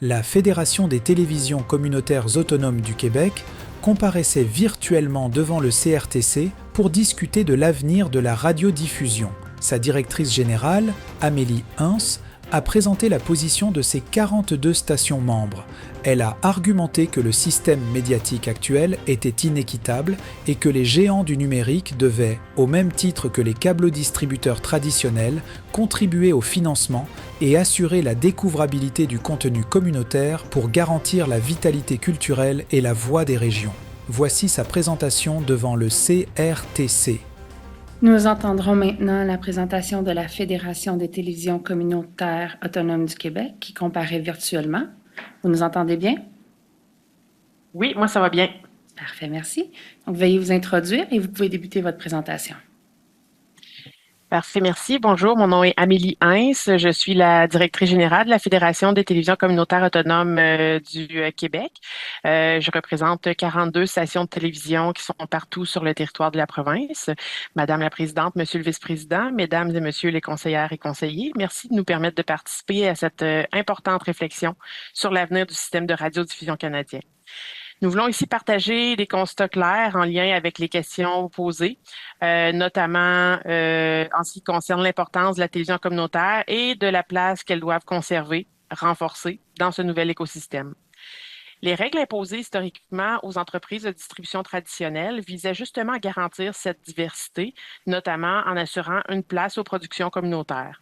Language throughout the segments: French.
la Fédération des télévisions communautaires autonomes du Québec comparaissait virtuellement devant le CRTC pour discuter de l'avenir de la radiodiffusion. Sa directrice générale, Amélie Hens, a présenté la position de ses 42 stations membres. Elle a argumenté que le système médiatique actuel était inéquitable et que les géants du numérique devaient, au même titre que les câblodistributeurs traditionnels, contribuer au financement et assurer la découvrabilité du contenu communautaire pour garantir la vitalité culturelle et la voix des régions. Voici sa présentation devant le CRTC. Nous entendrons maintenant la présentation de la Fédération des télévisions communautaires autonomes du Québec qui comparait virtuellement. Vous nous entendez bien? Oui, moi ça va bien. Parfait, merci. Donc, veuillez vous introduire et vous pouvez débuter votre présentation. Parfait, merci. Bonjour, mon nom est Amélie Hens. Je suis la directrice générale de la Fédération des télévisions communautaires autonomes du Québec. Je représente 42 stations de télévision qui sont partout sur le territoire de la province. Madame la présidente, monsieur le vice-président, mesdames et messieurs les conseillères et conseillers, merci de nous permettre de participer à cette importante réflexion sur l'avenir du système de radiodiffusion canadien. Nous voulons ici partager des constats clairs en lien avec les questions posées, notamment en ce qui concerne l'importance de la télévision communautaire et de la place qu'elles doivent conserver, renforcer dans ce nouvel écosystème. Les règles imposées historiquement aux entreprises de distribution traditionnelles visaient justement à garantir cette diversité, notamment en assurant une place aux productions communautaires.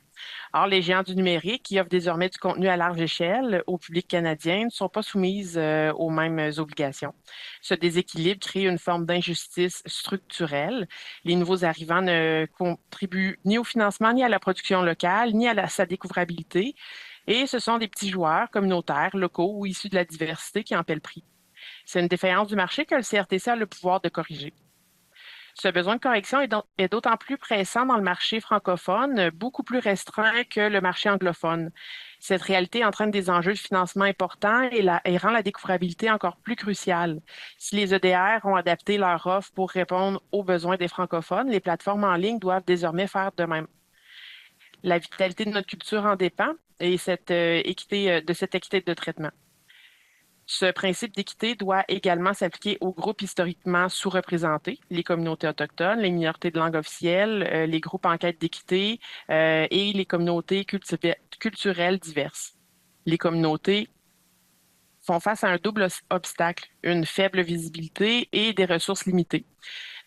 Or, les géants du numérique qui offrent désormais du contenu à large échelle au public canadien ne sont pas soumises aux mêmes obligations. Ce déséquilibre crée une forme d'injustice structurelle. Les nouveaux arrivants ne contribuent ni au financement, ni à la production locale, ni à sa découvrabilité. Et ce sont des petits joueurs communautaires, locaux ou issus de la diversité qui en paient le prix. C'est une défaillance du marché que le CRTC a le pouvoir de corriger. Ce besoin de correction est d'autant plus pressant dans le marché francophone, beaucoup plus restreint que le marché anglophone. Cette réalité entraîne des enjeux de financement importants et rend la découvrabilité encore plus cruciale. Si les EDR ont adapté leur offre pour répondre aux besoins des francophones, les plateformes en ligne doivent désormais faire de même. La vitalité de notre culture en dépend et de cette équité de traitement. Ce principe d'équité doit également s'appliquer aux groupes historiquement sous-représentés, les communautés autochtones, les minorités de langue officielle, les groupes en quête d'équité et les communautés culturelles diverses. Les communautés font face à un double obstacle, une faible visibilité et des ressources limitées.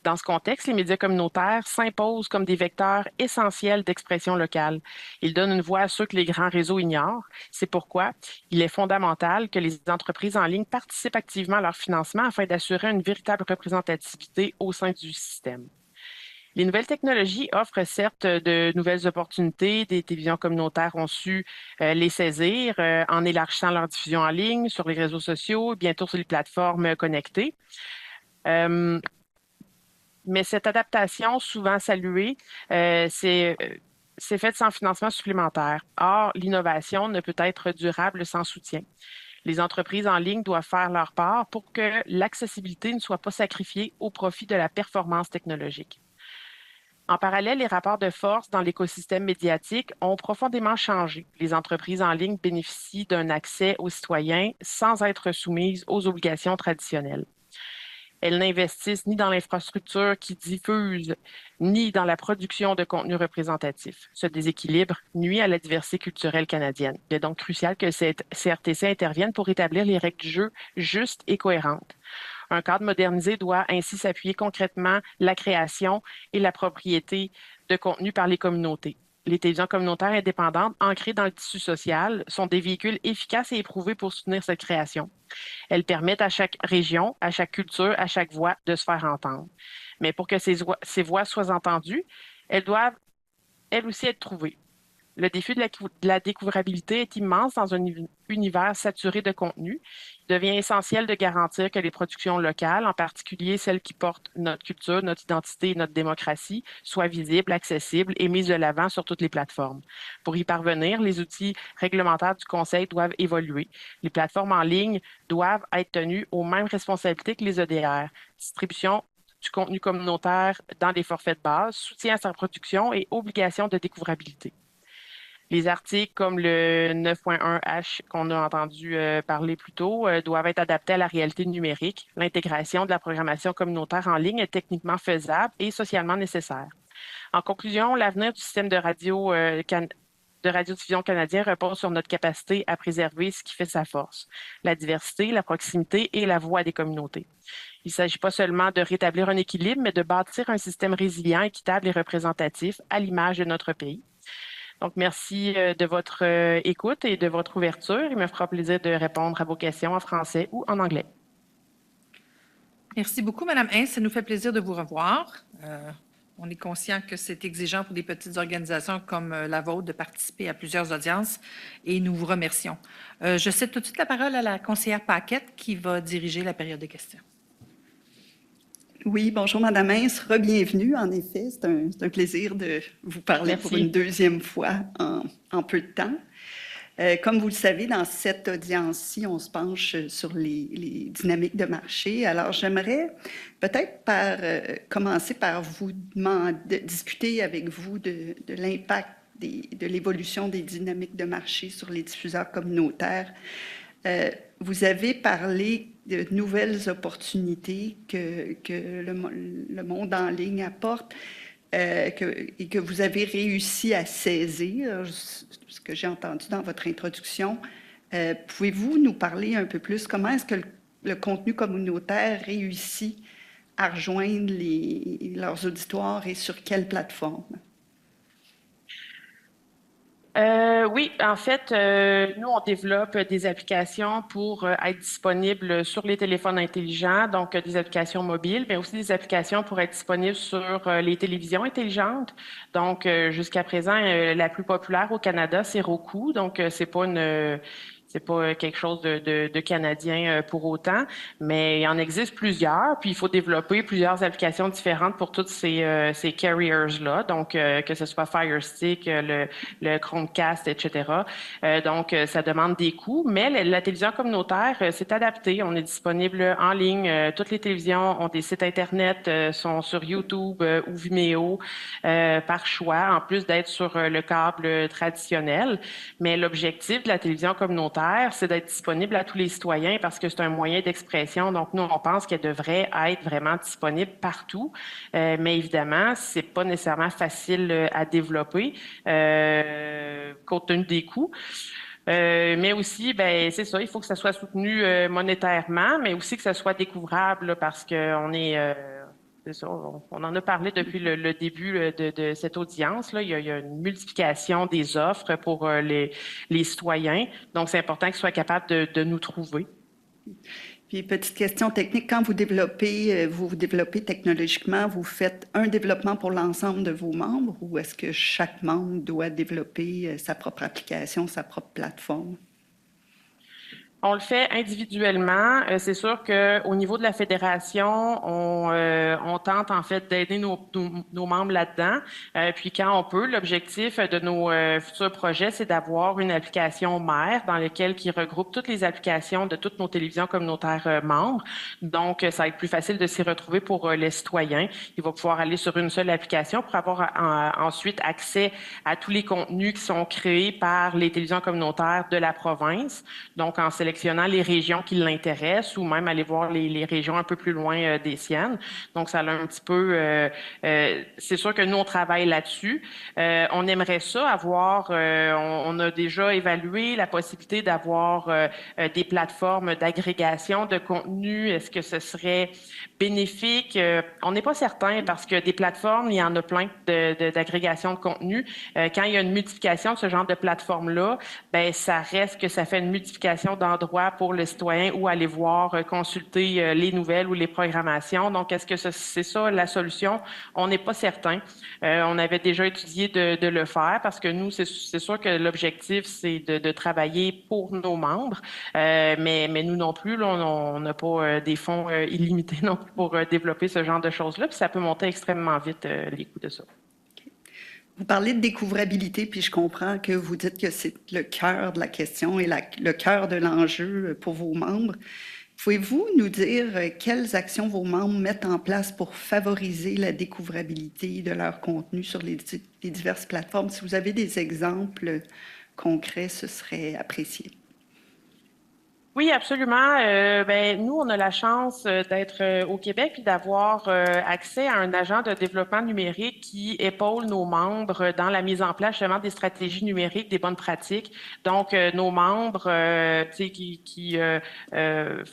Dans ce contexte, les médias communautaires s'imposent comme des vecteurs essentiels d'expression locale. Ils donnent une voix à ceux que les grands réseaux ignorent. C'est pourquoi il est fondamental que les entreprises en ligne participent activement à leur financement afin d'assurer une véritable représentativité au sein du système. Les nouvelles technologies offrent certes de nouvelles opportunités. Des télévisions communautaires ont su les saisir en élargissant leur diffusion en ligne sur les réseaux sociaux, bientôt sur les plateformes connectées. Mais cette adaptation, souvent saluée, c'est faite sans financement supplémentaire. Or, l'innovation ne peut être durable sans soutien. Les entreprises en ligne doivent faire leur part pour que l'accessibilité ne soit pas sacrifiée au profit de la performance technologique. En parallèle, les rapports de force dans l'écosystème médiatique ont profondément changé. Les entreprises en ligne bénéficient d'un accès aux citoyens sans être soumises aux obligations traditionnelles. Elles n'investissent ni dans l'infrastructure qui diffuse, ni dans la production de contenu représentatif. Ce déséquilibre nuit à la diversité culturelle canadienne. Il est donc crucial que le CRTC intervienne pour établir les règles du jeu justes et cohérentes. Un cadre modernisé doit ainsi s'appuyer concrètement la création et la propriété de contenu par les communautés. Les télévisions communautaires indépendantes, ancrées dans le tissu social, sont des véhicules efficaces et éprouvés pour soutenir cette création. Elles permettent à chaque région, à chaque culture, à chaque voix de se faire entendre. Mais pour que ces voix soient entendues, elles doivent, elles aussi, être trouvées. Le défi de la découvrabilité est immense dans un univers saturé de contenu. Il devient essentiel de garantir que les productions locales, en particulier celles qui portent notre culture, notre identité et notre démocratie, soient visibles, accessibles et mises de l'avant sur toutes les plateformes. Pour y parvenir, les outils réglementaires du Conseil doivent évoluer. Les plateformes en ligne doivent être tenues aux mêmes responsabilités que les EDR. Distribution du contenu communautaire dans des forfaits de base, soutien à sa production et obligation de découvrabilité. Les articles comme le 9.1H qu'on a entendu parler plus tôt doivent être adaptés à la réalité numérique. L'intégration de la programmation communautaire en ligne est techniquement faisable et socialement nécessaire. En conclusion, l'avenir du système de radiodiffusion canadien repose sur notre capacité à préserver ce qui fait sa force, la diversité, la proximité et la voix des communautés. Il ne s'agit pas seulement de rétablir un équilibre, mais de bâtir un système résilient, équitable et représentatif à l'image de notre pays. Donc, merci de votre écoute et de votre ouverture. Il me fera plaisir de répondre à vos questions en français ou en anglais. Merci beaucoup, Mme Hintz. Ça nous fait plaisir de vous revoir. On est conscient que c'est exigeant pour des petites organisations comme la vôtre de participer à plusieurs audiences et nous vous remercions. Je cède tout de suite la parole à la conseillère Paquette qui va diriger la période de questions. Oui, bonjour Madame Hintz, re-bienvenue. En effet, c'est un plaisir de vous parler Merci. pour une deuxième fois en peu de temps. Comme vous le savez, dans cette audience-ci, on se penche sur les dynamiques de marché. Alors, j'aimerais peut-être commencer par vous demander, discuter avec vous de l'impact de l'évolution des dynamiques de marché sur les diffuseurs communautaires. Vous avez parlé de nouvelles opportunités que le monde en ligne apporte et que vous avez réussi à saisir, ce que j'ai entendu dans votre introduction. Pouvez-vous nous parler un peu plus comment est-ce que le contenu communautaire réussit à rejoindre leurs auditoires et sur quelle plateforme? Oui, en fait, nous, on développe des applications pour être disponibles sur les téléphones intelligents, donc des applications mobiles, mais aussi des applications pour être disponibles sur les télévisions intelligentes. Donc, jusqu'à présent, la plus populaire au Canada, c'est Roku. Donc, c'est pas quelque chose de canadien pour autant, mais il en existe plusieurs, puis il faut développer plusieurs applications différentes pour tous ces carriers-là, donc que ce soit Fire Stick, le Chromecast, etc. Donc, ça demande des coûts, mais la télévision communautaire s'est adaptée. On est disponible en ligne. Toutes les télévisions ont des sites Internet, sont sur YouTube ou Vimeo par choix, en plus d'être sur le câble traditionnel. Mais l'objectif de la télévision communautaire, c'est d'être disponible à tous les citoyens parce que c'est un moyen d'expression. Donc, nous, on pense qu'elle devrait être vraiment disponible partout. Mais évidemment, c'est pas nécessairement facile à développer compte tenu des coûts. Mais aussi, ben c'est ça, il faut que ça soit soutenu monétairement, mais aussi que ça soit découvrable là, parce qu'on est... c'est ça, on en a parlé depuis le début de cette audience. Là. Il y a une multiplication des offres pour les citoyens. Donc, c'est important qu'ils soient capables de nous trouver. Puis, petite question technique, quand vous développez technologiquement, vous faites un développement pour l'ensemble de vos membres ou est-ce que chaque membre doit développer sa propre application, sa propre plateforme? On le fait individuellement. C'est sûr qu'au niveau de la fédération, on tente en fait d'aider nos membres là-dedans. Puis quand on peut, l'objectif de nos futurs projets, c'est d'avoir une application mère dans laquelle qui regroupe toutes les applications de toutes nos télévisions communautaires membres. Donc, ça va être plus facile de s'y retrouver pour les citoyens. Ils vont pouvoir aller sur une seule application pour avoir ensuite accès à tous les contenus qui sont créés par les télévisions communautaires de la province. Donc, en sélectionnant les régions qui l'intéressent ou même aller voir les régions un peu plus loin des siennes. Donc, ça a un petit peu... c'est sûr que nous, on travaille là-dessus. On aimerait ça avoir... on a déjà évalué la possibilité d'avoir des plateformes d'agrégation de contenu. Est-ce que ce serait bénéfique? On n'est pas certain parce que des plateformes, il y en a plein d'agrégation de contenu. Quand il y a une multiplication de ce genre de plateforme-là, ben ça reste que ça fait une multiplication d'endroits pour le citoyen ou aller voir, consulter les nouvelles ou les programmations. Donc, est-ce que c'est ça la solution? On n'est pas certain. On avait déjà étudié de le faire parce que nous, c'est sûr que l'objectif, c'est de travailler pour nos membres, mais nous non plus, là, on n'a pas des fonds illimités non plus pour développer ce genre de choses-là, puis ça peut monter extrêmement vite les coûts de ça. Vous parlez de découvrabilité, puis je comprends que vous dites que c'est le cœur de la question et le cœur de l'enjeu pour vos membres. Pouvez-vous nous dire quelles actions vos membres mettent en place pour favoriser la découvrabilité de leur contenu sur les diverses plateformes? Si vous avez des exemples concrets, ce serait apprécié. Oui, absolument. Nous, on a la chance d'être au Québec et d'avoir accès à un agent de développement numérique qui épaule nos membres dans la mise en place justement des stratégies numériques, des bonnes pratiques. Donc, nos membres qui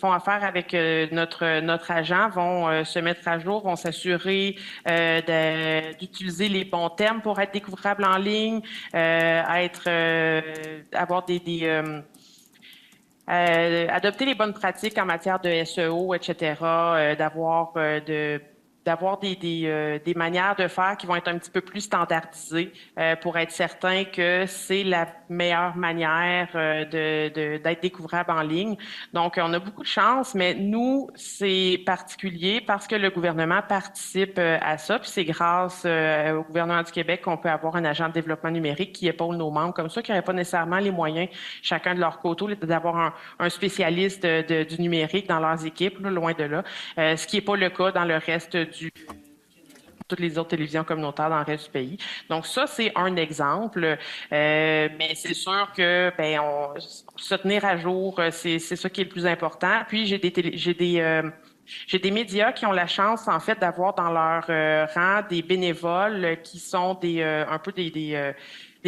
font affaire avec notre agent vont se mettre à jour, vont s'assurer d'utiliser les bons termes pour être découvrables en ligne, avoir adopter les bonnes pratiques en matière de SEO, etc., d'avoir des manières de faire qui vont être un petit peu plus standardisées pour être certain que c'est la meilleure manière d'être découvrable en ligne. Donc, on a beaucoup de chance, mais nous, c'est particulier parce que le gouvernement participe à ça, puis c'est grâce au gouvernement du Québec qu'on peut avoir un agent de développement numérique qui épaule nos membres comme ça, qui n'auraient pas nécessairement les moyens, chacun de leur côté, d'avoir un spécialiste du numérique dans leurs équipes, là, loin de là, ce qui n'est pas le cas dans le reste toutes les autres télévisions communautaires dans le reste du pays. Donc ça, c'est un exemple, mais c'est sûr que se tenir à jour, c'est ça qui est le plus important. Puis j'ai des médias qui ont la chance, en fait, d'avoir dans leur rang des bénévoles qui sont un peu des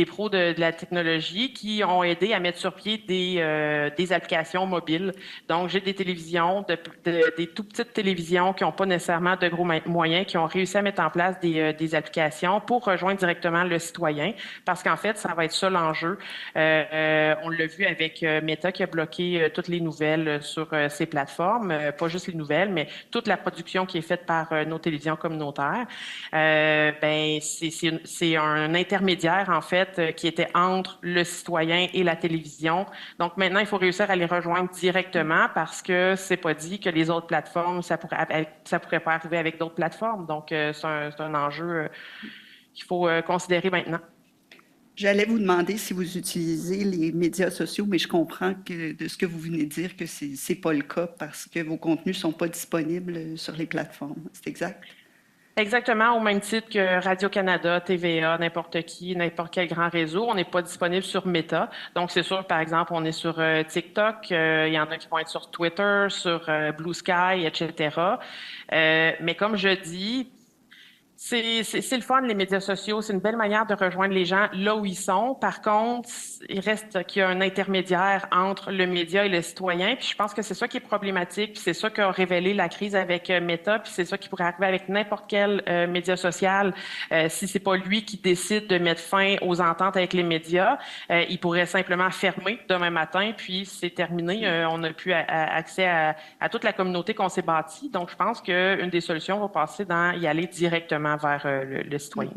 pros de la technologie qui ont aidé à mettre sur pied des applications mobiles. Donc, j'ai des télévisions, des tout petites télévisions qui n'ont pas nécessairement de gros moyens, qui ont réussi à mettre en place des applications pour rejoindre directement le citoyen, parce qu'en fait, ça va être ça l'enjeu. On l'a vu avec Meta qui a bloqué toutes les nouvelles sur ses plateformes, pas juste les nouvelles, mais toute la production qui est faite par nos télévisions communautaires. C'est un intermédiaire, en fait, qui était entre le citoyen et la télévision. Donc maintenant, il faut réussir à les rejoindre directement parce que c'est pas dit que les autres plateformes, ça pourrait pas arriver avec d'autres plateformes. Donc c'est un enjeu qu'il faut considérer maintenant. J'allais vous demander si vous utilisez les médias sociaux, mais je comprends que de ce que vous venez de dire que c'est pas le cas parce que vos contenus sont pas disponibles sur les plateformes. C'est exact? Exactement, au même titre que Radio-Canada, TVA, n'importe quel grand réseau. On n'est pas disponible sur Meta. Donc, c'est sûr, par exemple, on est sur TikTok, il y en a qui vont être sur Twitter, sur Blue Sky, etc. Mais comme je dis, c'est le fun, les médias sociaux. C'est une belle manière de rejoindre les gens là où ils sont. Par contre, il reste qu'il y a un intermédiaire entre le média et le citoyen. Puis je pense que c'est ça qui est problématique. Puis c'est ça qu'a révélé la crise avec Meta. Puis c'est ça qui pourrait arriver avec n'importe quel média social. Si c'est pas lui qui décide de mettre fin aux ententes avec les médias, il pourrait simplement fermer demain matin. Puis c'est terminé. On n'a plus accès à toute la communauté qu'on s'est bâtie. Donc je pense qu'une des solutions va passer dans y aller directement vers le citoyen.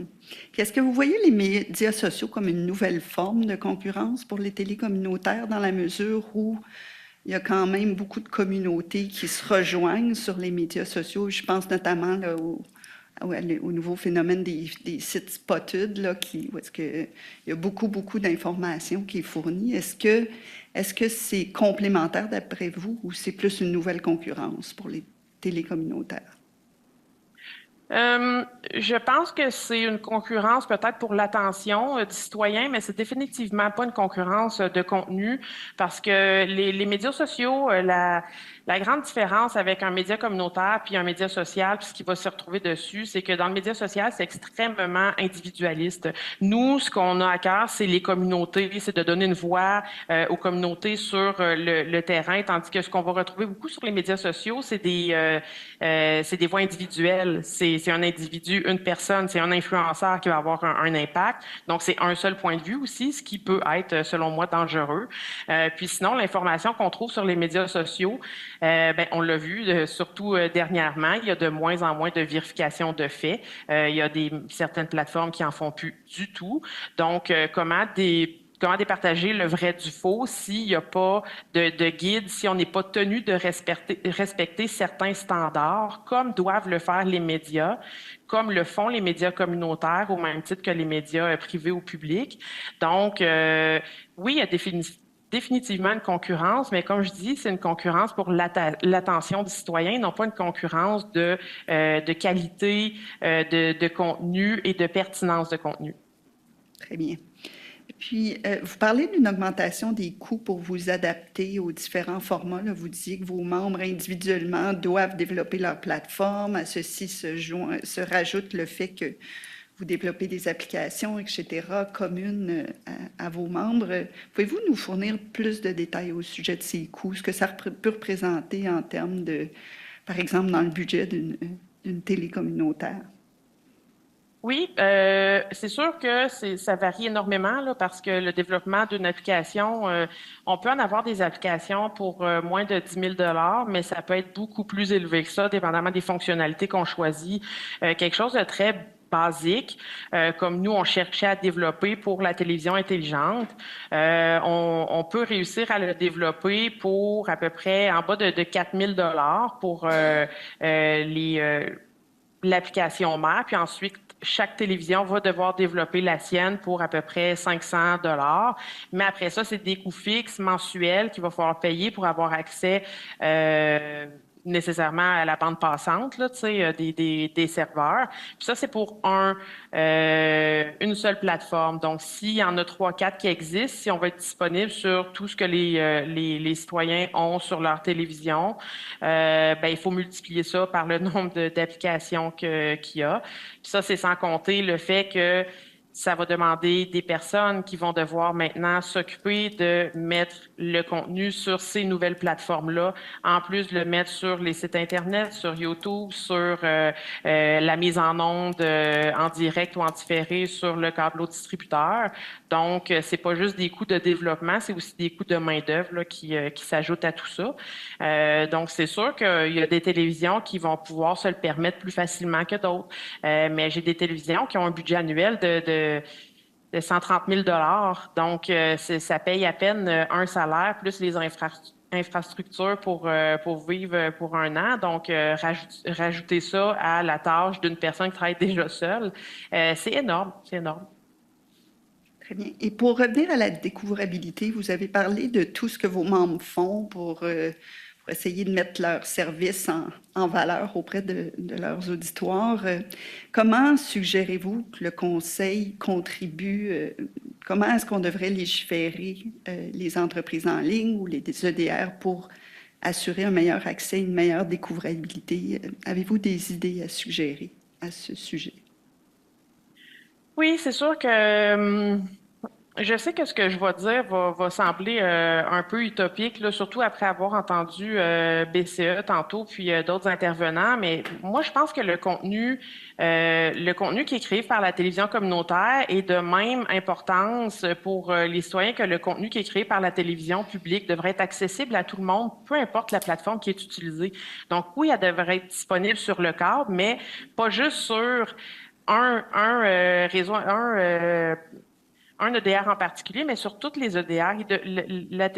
Puis est-ce que vous voyez les médias sociaux comme une nouvelle forme de concurrence pour les télécommunautaires dans la mesure où il y a quand même beaucoup de communautés qui se rejoignent sur les médias sociaux? Je pense notamment là, au nouveau phénomène des sites spotted, là, où est-ce qu'il y a beaucoup d'informations qui est fournie. Est-ce que c'est complémentaire d'après vous ou c'est plus une nouvelle concurrence pour les télécommunautaires? Je pense que c'est une concurrence peut-être pour l'attention du citoyen, mais c'est définitivement pas une concurrence de contenu parce que les médias sociaux, la grande différence avec un média communautaire puis un média social, puis ce qui va se retrouver dessus, c'est que dans le média social, c'est extrêmement individualiste. Nous, ce qu'on a à cœur, c'est les communautés, c'est de donner une voix aux communautés sur le terrain, tandis que ce qu'on va retrouver beaucoup sur les médias sociaux, c'est des voix individuelles. C'est un individu, une personne, c'est un influenceur qui va avoir un impact. Donc, c'est un seul point de vue aussi, ce qui peut être, selon moi, dangereux. Puis sinon, l'information qu'on trouve sur les médias sociaux, on l'a vu, surtout dernièrement, il y a de moins en moins de vérification de faits. Il y a certaines plateformes qui en font plus du tout. Donc, comment départager le vrai du faux s'il n'y a pas de guide, si on n'est pas tenu de respecter certains standards, comme doivent le faire les médias, comme le font les médias communautaires, au même titre que les médias privés ou publics. Donc, oui, il y a définitivement une concurrence, mais comme je dis, c'est une concurrence pour l'attention des citoyens, non pas une concurrence de qualité de contenu et de pertinence de contenu. Très bien. Puis, vous parlez d'une augmentation des coûts pour vous adapter aux différents formats. Là. Vous disiez que vos membres individuellement doivent développer leur plateforme. À ceci se rajoute le fait que vous développez des applications, etc., communes à vos membres. Pouvez-vous nous fournir plus de détails au sujet de ces coûts? Ce que ça peut représenter en termes de, par exemple, dans le budget d'une télé communautaire? Oui, c'est sûr que ça varie énormément là, parce que le développement d'une application, on peut en avoir des applications pour moins de 10 000 mais ça peut être beaucoup plus élevé que ça, dépendamment des fonctionnalités qu'on choisit. Quelque chose de très basique, comme nous, on cherchait à développer pour la télévision intelligente. On peut réussir à le développer pour à peu près en bas de 4 000 pour l'application mère, puis ensuite, chaque télévision va devoir développer la sienne pour à peu près 500 $. Mais après ça, c'est des coûts fixes mensuels qu'il va falloir payer pour avoir accès nécessairement à la bande passante, là, des serveurs. Puis ça, c'est pour une seule plateforme. Donc, s'il y en a 3-4 qui existent, si on va être disponible sur tout ce que les citoyens ont sur leur télévision, il faut multiplier ça par le nombre d'applications qu'il y a. Puis ça, c'est sans compter le fait que ça va demander des personnes qui vont devoir maintenant s'occuper de mettre le contenu sur ces nouvelles plateformes-là, en plus de le mettre sur les sites Internet, sur YouTube, sur la mise en onde en direct ou en différé sur le câbleau distributeur. Donc, c'est pas juste des coûts de développement, c'est aussi des coûts de main-d'œuvre qui s'ajoutent à tout ça. Donc, c'est sûr qu'il y a des télévisions qui vont pouvoir se le permettre plus facilement que d'autres. Mais j'ai des télévisions qui ont un budget annuel de 130 000 $. Donc, ça paye à peine un salaire plus les infrastructures pour vivre pour un an. Donc, rajouter ça à la tâche d'une personne qui travaille déjà seule, c'est énorme, c'est énorme. Très bien. Et pour revenir à la découvrabilité, vous avez parlé de tout ce que vos membres font pour essayer de mettre leurs services en valeur auprès de leurs auditoires. Comment suggérez-vous que le Conseil contribue, comment est-ce qu'on devrait légiférer les entreprises en ligne ou les EDR pour assurer un meilleur accès, une meilleure découvrabilité? Avez-vous des idées à suggérer à ce sujet? Oui, c'est sûr que je sais que ce que je vais dire va sembler un peu utopique, là, surtout après avoir entendu BCE tantôt, puis d'autres intervenants. Mais moi, je pense que le contenu qui est créé par la télévision communautaire est de même importance pour les citoyens que le contenu qui est créé par la télévision publique devrait être accessible à tout le monde, peu importe la plateforme qui est utilisée. Donc oui, elle devrait être disponible sur le câble, mais pas juste sur un réseau, un EDR en particulier, mais sur toutes les EDR.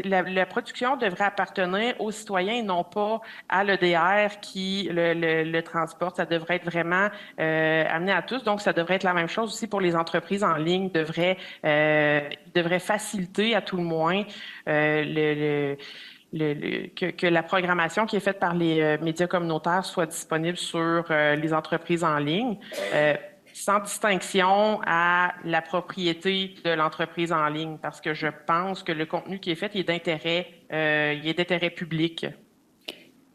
La production devrait appartenir aux citoyens et non pas à l'EDR qui le transporte. Ça devrait être vraiment amené à tous. Donc, ça devrait être la même chose aussi pour les entreprises en ligne. Devrait faciliter à tout le moins que la programmation qui est faite par les médias communautaires soit disponible sur les entreprises en ligne. Sans distinction à la propriété de l'entreprise en ligne, parce que je pense que le contenu qui est fait il est d'intérêt public.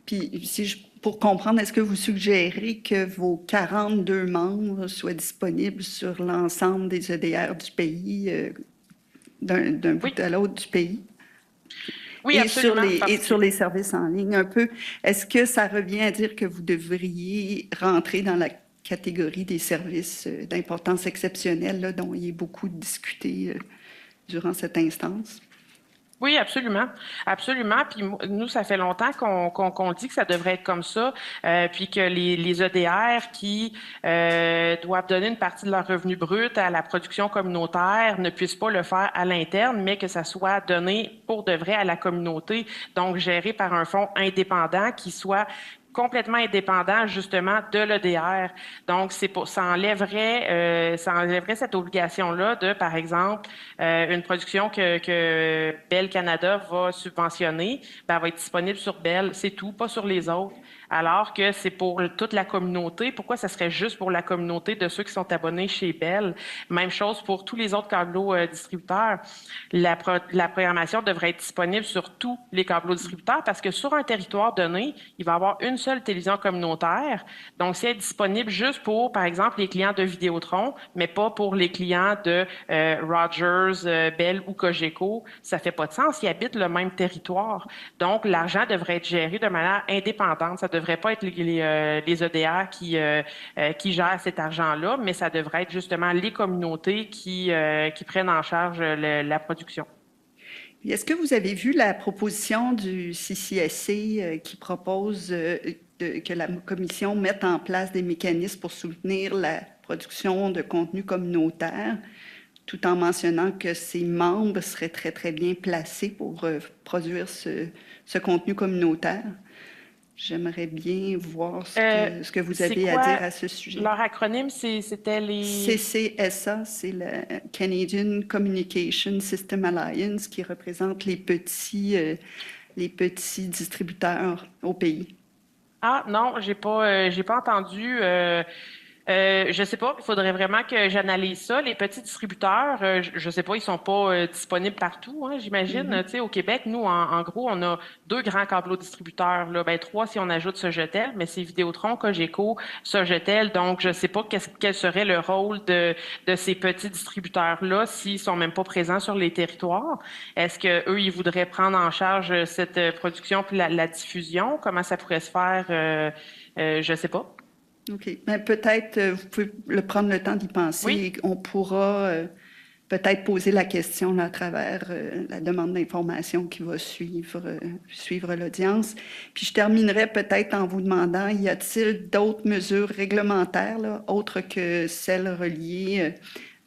Puis, pour comprendre, est-ce que vous suggérez que vos 42 membres soient disponibles sur l'ensemble des EDR du pays, d'un bout à l'autre du pays? Oui, absolument. Et sur les services en ligne, un peu, est-ce que ça revient à dire que vous devriez rentrer dans la catégorie des services d'importance exceptionnelle là, dont il est beaucoup discuté durant cette instance? Oui, absolument. Absolument. Puis nous, ça fait longtemps qu'on dit que ça devrait être comme ça, puis que les EDR qui doivent donner une partie de leur revenu brut à la production communautaire ne puissent pas le faire à l'interne, mais que ça soit donné pour de vrai à la communauté, donc géré par un fonds indépendant qui soit complètement indépendant justement de l'EDR. Donc, ça enlèverait cette obligation-là de, par exemple, une production que Bell Canada va subventionner, ben, elle va être disponible sur Bell, c'est tout, pas sur les autres. Alors que c'est pour toute la communauté. Pourquoi ça serait juste pour la communauté de ceux qui sont abonnés chez Bell? Même chose pour tous les autres câbleaux distributeurs. La programmation devrait être disponible sur tous les câbleaux distributeurs parce que sur un territoire donné, il va y avoir une seule télévision communautaire. Donc, si elle est disponible juste pour, par exemple, les clients de Vidéotron, mais pas pour les clients de Rogers, Bell ou Cogeco, ça fait pas de sens. Ils habitent le même territoire. Donc, l'argent devrait être géré de manière indépendante. Ça devrait pas être les EDR qui gèrent cet argent-là, mais ça devrait être justement les communautés qui prennent en charge la production. Est-ce que vous avez vu la proposition du CCSC qui propose que la Commission mette en place des mécanismes pour soutenir la production de contenu communautaire, tout en mentionnant que ses membres seraient très, très bien placés pour produire ce contenu communautaire? J'aimerais bien voir ce que vous avez à dire à ce sujet. Leur acronyme, c'était les... CCSA, c'est le Canadian Communication System Alliance, qui représente les petits distributeurs au pays. Ah non, j'ai pas entendu. Je sais pas, il faudrait vraiment que j'analyse ça. Les petits distributeurs, je sais pas, ils sont pas disponibles partout, hein, j'imagine. Tu sais, au Québec, nous, en gros, on a 2 grands câbleaux distributeurs, là, 3 si on ajoute Sogetel, mais c'est Vidéotron, Cogeco, Sogetel. Donc, je sais pas quel serait le rôle de ces petits distributeurs-là s'ils sont même pas présents sur les territoires. Est-ce que eux, ils voudraient prendre en charge cette production puis la diffusion? Comment ça pourrait se faire? Je sais pas. OK. Ben, peut-être, vous pouvez prendre le temps d'y penser. Oui. On pourra peut-être poser la question là, à travers la demande d'information qui va suivre l'audience. Puis je terminerai peut-être en vous demandant, y a-t-il d'autres mesures réglementaires, là, autres que celles reliées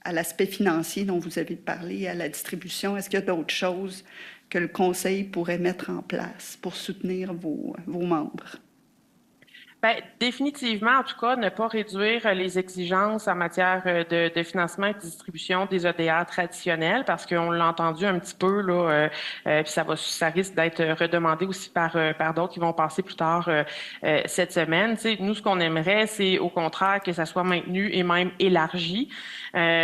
à l'aspect financier dont vous avez parlé, à la distribution? Est-ce qu'il y a d'autres choses que le Conseil pourrait mettre en place pour soutenir vos membres? Bien, définitivement, en tout cas, ne pas réduire les exigences en matière de financement et de distribution des EDR traditionnels, parce qu'on l'a entendu un petit peu, là, puis ça risque d'être redemandé aussi par d'autres qui vont passer plus tard cette semaine. Tu sais, nous, ce qu'on aimerait, c'est au contraire que ça soit maintenu et même élargi,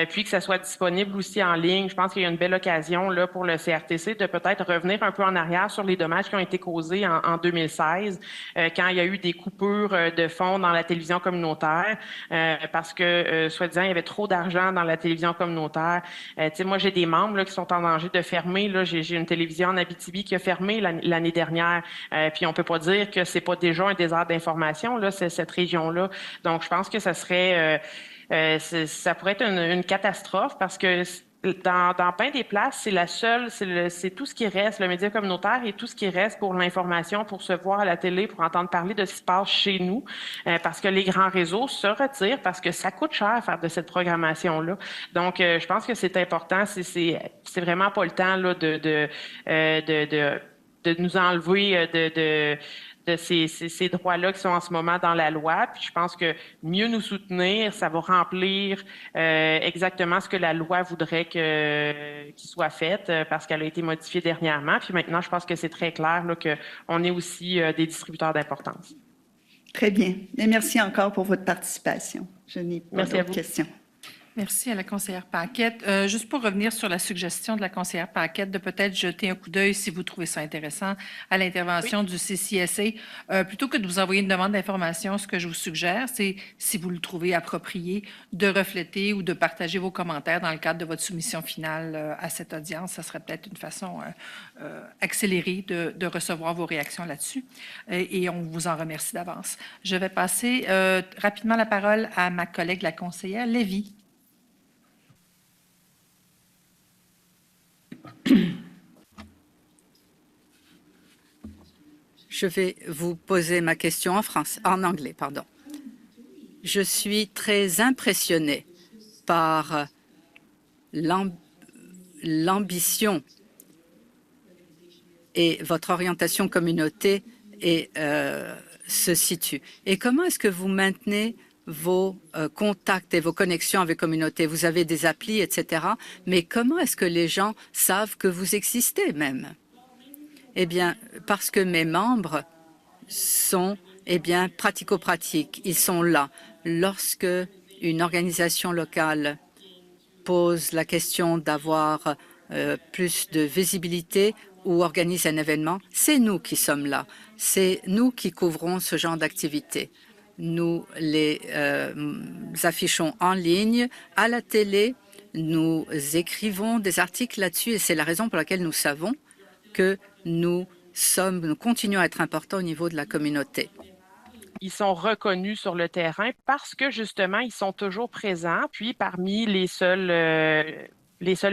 puis que ça soit disponible aussi en ligne. Je pense qu'il y a une belle occasion là pour le CRTC de peut-être revenir un peu en arrière sur les dommages qui ont été causés en 2016, quand il y a eu des coupures de fonds dans la télévision communautaire parce que, soi-disant, il y avait trop d'argent dans la télévision communautaire. Tu sais, moi, j'ai des membres là, qui sont en danger de fermer. Là, j'ai une télévision en Abitibi qui a fermé l'année dernière. Puis on peut pas dire que c'est pas déjà un désert d'information, là, cette région-là. Donc, je pense que ça serait... ça pourrait être une catastrophe parce que dans bien des places, c'est tout ce qui reste, le média communautaire et tout ce qui reste pour l'information, pour se voir à la télé, pour entendre parler de ce qui se passe chez nous, parce que les grands réseaux se retirent parce que ça coûte cher faire de cette programmation-là. Donc, je pense que c'est important, c'est vraiment pas le temps là de nous enlever de ces droits-là qui sont en ce moment dans la loi. Puis je pense que mieux nous soutenir, ça va remplir exactement ce que la loi voudrait qu'il soit fait parce qu'elle a été modifiée dernièrement. Puis maintenant, je pense que c'est très clair là, qu'on est aussi des distributeurs d'importance. Très bien. Et merci encore pour votre participation. Je n'ai pas d'autres questions. Merci à la conseillère Paquette. Juste pour revenir sur la suggestion de la conseillère Paquette de peut-être jeter un coup d'œil, si vous trouvez ça intéressant, à l'intervention du CCSA. Plutôt que de vous envoyer une demande d'information, ce que je vous suggère, c'est, si vous le trouvez approprié, de refléter ou de partager vos commentaires dans le cadre de votre soumission finale à cette audience. Ça serait peut-être une façon accélérée de recevoir vos réactions là-dessus. Et on vous en remercie d'avance. Je vais passer rapidement la parole à ma collègue, la conseillère Lévy. Je vais vous poser ma question en anglais. Je suis très impressionnée par l'ambition et votre orientation communautaire se situe. Et comment est-ce que vous maintenez vos contacts et vos connexions avec communautés? Vous avez des applis, etc. Mais comment est-ce que les gens savent que vous existez même? Eh bien, parce que mes membres sont pratico-pratiques. Ils sont là. Lorsque une organisation locale pose la question d'avoir plus de visibilité ou organise un événement, c'est nous qui sommes là. C'est nous qui couvrons ce genre d'activités. Nous les affichons en ligne, à la télé, nous écrivons des articles là-dessus et c'est la raison pour laquelle nous savons que nous continuons à être importants au niveau de la communauté. Ils sont reconnus sur le terrain parce que justement, ils sont toujours présents, puis parmi les seuls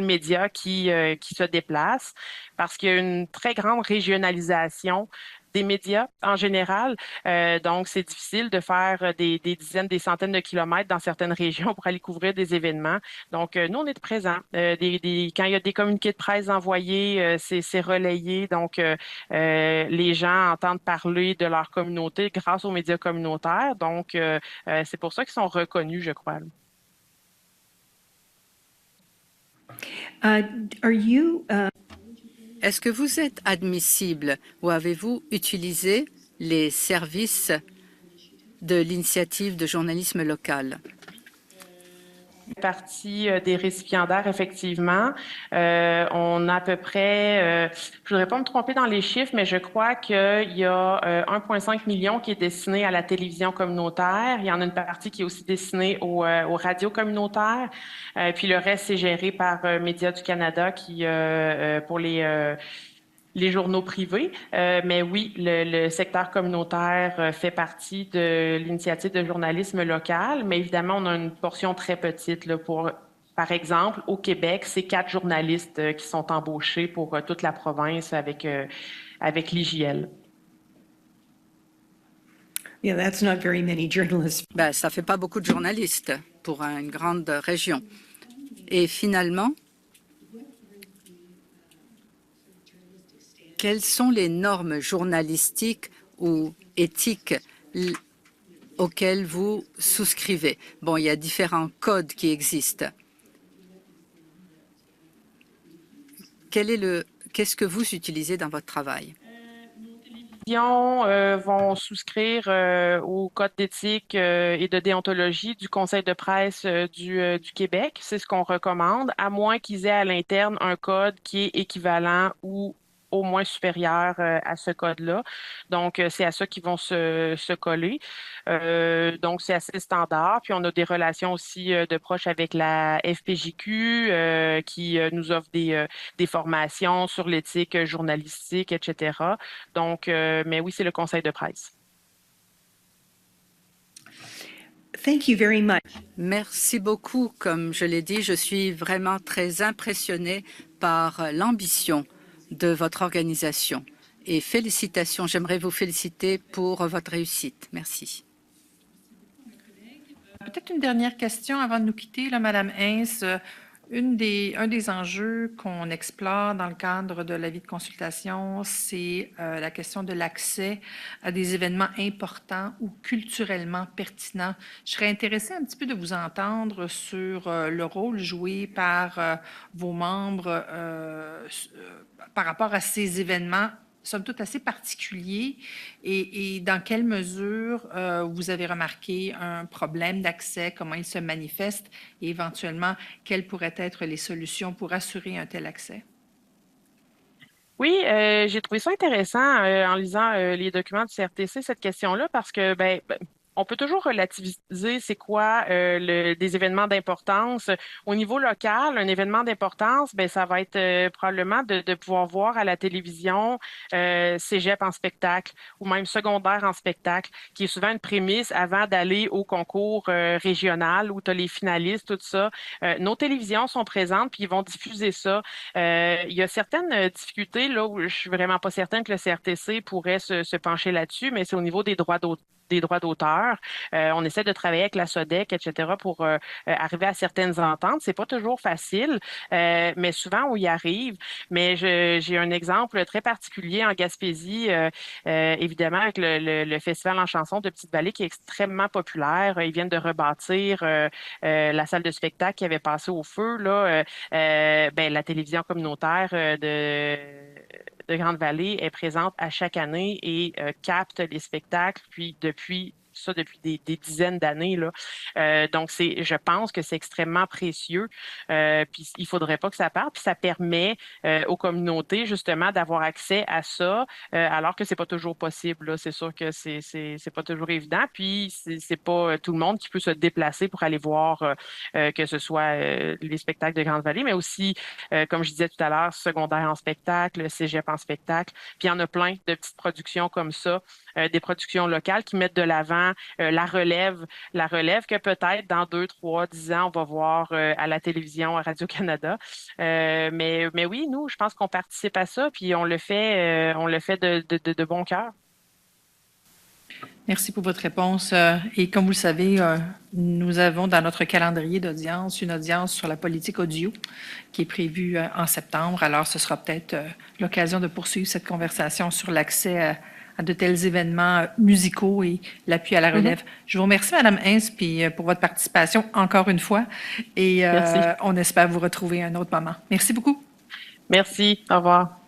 médias qui se déplacent, parce qu'il y a une très grande régionalisation des médias en général. Donc, c'est difficile de faire des dizaines, des centaines de kilomètres dans certaines régions pour aller couvrir des événements. Donc, nous, on est présents. Quand il y a des communiqués de presse envoyés, c'est relayé. Donc, les gens entendent parler de leur communauté grâce aux médias communautaires. Donc, c'est pour ça qu'ils sont reconnus, je crois. Est-ce que vous êtes admissible ou avez-vous utilisé les services de l'initiative de journalisme local? Partie des récipiendaires, effectivement. On a à peu près, je ne voudrais pas me tromper dans les chiffres, mais je crois qu'il y a 1,5 million qui est destiné à la télévision communautaire. Il y en a une partie qui est aussi destinée aux radios communautaires. Puis le reste, c'est géré par Médias du Canada qui, pour les journaux privés. Mais oui, le secteur communautaire fait partie de l'initiative de journalisme local, mais évidemment, on a une portion très petite là, par exemple, au Québec, c'est 4 journalistes qui sont embauchés pour toute la province avec l'IJL. Yeah, that's not very many journalists. Ça fait pas beaucoup de journalistes pour une grande région. Et finalement, quelles sont les normes journalistiques ou éthiques auxquelles vous souscrivez? Bon, il y a différents codes qui existent. Qu'est-ce que vous utilisez dans votre travail? Vont souscrire au code d'éthique et de déontologie du Conseil de presse du Québec. C'est ce qu'on recommande, à moins qu'ils aient à l'interne un code qui est équivalent ou au moins supérieur à ce code-là. Donc, c'est à ça qu'ils vont se coller. Donc, c'est assez standard. Puis, on a des relations aussi de proche avec la FPJQ qui nous offre des formations sur l'éthique journalistique, etc. Donc, mais oui, c'est le conseil de presse. Thank you very much. Merci beaucoup. Comme je l'ai dit, je suis vraiment très impressionnée par l'ambition de votre organisation. Et félicitations, j'aimerais vous féliciter pour votre réussite. Merci. Peut-être une dernière question avant de nous quitter, là, Madame Hintz. Un des enjeux qu'on explore dans le cadre de l'avis de consultation, c'est la question de l'accès à des événements importants ou culturellement pertinents. Je serais intéressée un petit peu de vous entendre sur le rôle joué par vos membres par rapport à ces événements somme toute assez particuliers et dans quelle mesure vous avez remarqué un problème d'accès, comment il se manifeste et éventuellement quelles pourraient être les solutions pour assurer un tel accès? Oui, j'ai trouvé ça intéressant en lisant les documents du CRTC, cette question-là, parce que on peut toujours relativiser c'est quoi des événements d'importance. Au niveau local, un événement d'importance, ça va être probablement de pouvoir voir à la télévision cégep en spectacle ou même secondaire en spectacle, qui est souvent une prémisse avant d'aller au concours régional où tu as les finalistes, tout ça. Nos télévisions sont présentes puis ils vont diffuser ça. Il y a certaines difficultés là où je suis vraiment pas certaine que le CRTC pourrait se pencher là-dessus, mais c'est au niveau des droits d'auteur. des droits d'auteur. On essaie de travailler avec la SODEC, etc., pour arriver à certaines ententes. C'est pas toujours facile, mais souvent on y arrive. Mais j'ai un exemple très particulier en Gaspésie, évidemment, avec le Festival en chanson de Petite-Vallée qui est extrêmement populaire. Ils viennent de rebâtir la salle de spectacle qui avait passé au feu. Là, la télévision communautaire de Grande-Vallée est présente à chaque année et capte les spectacles, puis depuis des dizaines d'années, là. Donc, je pense que c'est extrêmement précieux. Puis, il ne faudrait pas que ça parte. Puis, ça permet aux communautés, justement, d'avoir accès à ça, alors que ce n'est pas toujours possible, là. C'est sûr que c'est pas toujours évident. Puis, c'est pas tout le monde qui peut se déplacer pour aller voir que ce soit les spectacles de Grande-Vallée, mais aussi, comme je disais tout à l'heure, secondaire en spectacle, cégep en spectacle. Puis, il y en a plein de petites productions comme ça, des productions locales qui mettent de l'avant la relève que peut-être dans 2, 3, 10 ans, on va voir à la télévision, à Radio-Canada. Mais oui, nous, je pense qu'on participe à ça, puis on le fait de bon cœur. Merci pour votre réponse. Et comme vous le savez, nous avons dans notre calendrier d'audience une audience sur la politique audio qui est prévue en septembre. Alors, ce sera peut-être l'occasion de poursuivre cette conversation sur l'accès à de tels événements musicaux et l'appui à la relève. Je vous remercie, Mme Hintz, puis pour votre participation encore une fois. Et on espère vous retrouver à un autre moment. Merci beaucoup. Merci. Au revoir.